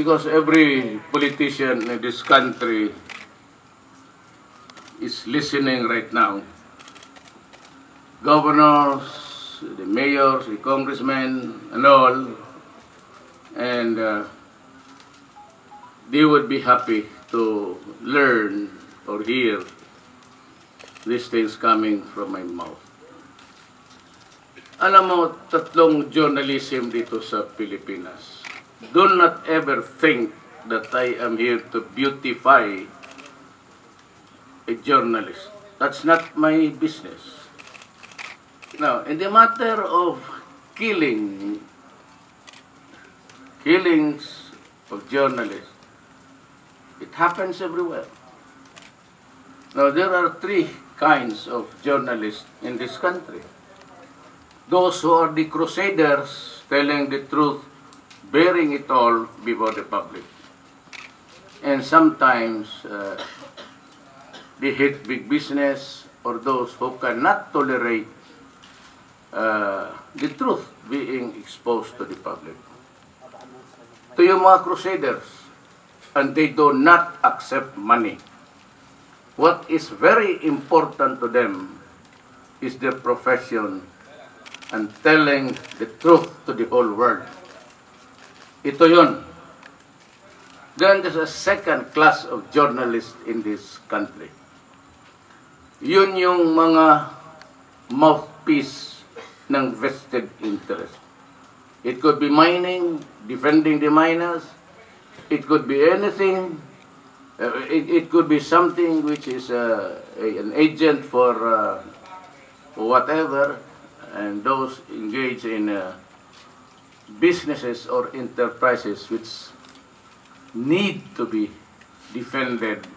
Because every politician in this country is listening right now. Governors, the mayors, the congressmen, and all, and they would be happy to learn or hear these things coming from my mouth. Alam mo, tatlong journalism dito sa Pilipinas. Do not ever think that I am here to beautify a journalist. That's not my business. Now, in the matter of killings of journalists, it happens everywhere. Now, there are three kinds of journalists in this country. Those who are the crusaders, telling the truth, bearing it all before the public. And sometimes they hate big business, or those who cannot tolerate the truth being exposed to the public. To yung mga crusaders, and they do not accept money. What is very important to them is their profession and telling the truth to the whole world. Ito yun. Then there's a second class of journalists in this country. Yun yung mga mouthpiece ng vested interest. It could be mining, defending the miners. It could be anything. It could be something which is an agent for whatever. And those engaged in businesses or enterprises which need to be defended.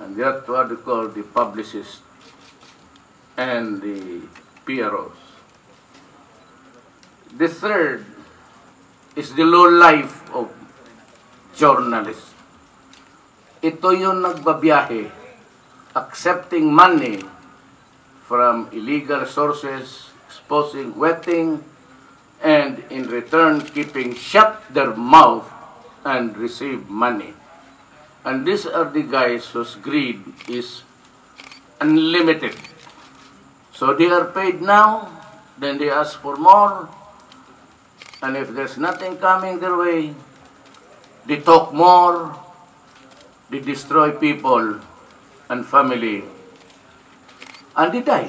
And that's what we call the publicists and the PROs. The third is the low life of journalists. Ito yung nagbabiyahe, accepting money from illegal sources, exposing, wetting, and in return keeping shut their mouth and receive money. And these are the guys whose greed is unlimited. So they are paid now, then they ask for more, and if there's nothing coming their way, they talk more, they destroy people and family, and they die.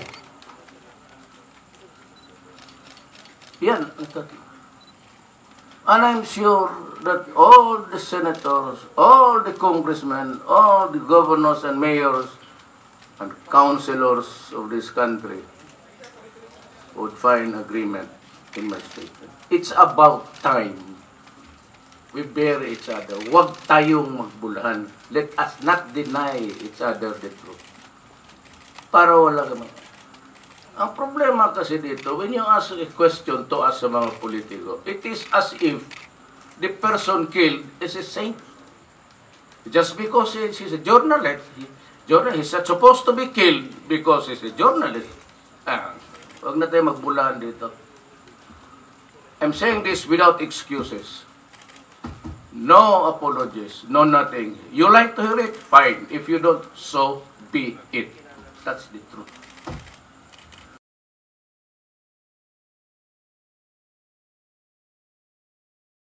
Yan. And I'm sure that all the senators, all the congressmen, all the governors and mayors and councilors of this country would find agreement in my statement. It's about time we bear each other. Huwag tayong magbulahan. Let us not deny each other the truth. Para wala naman. Ang problema kasi dito, when you ask a question to us sa mga politiko, it is as if the person killed is a saint. Just because he's a journalist, he's not supposed to be killed because he's a journalist. Huwag na tayo magbulahan dito. I'm saying this without excuses. No apologies, no nothing. You like to hear it? Fine. If you don't, so be it. That's the truth.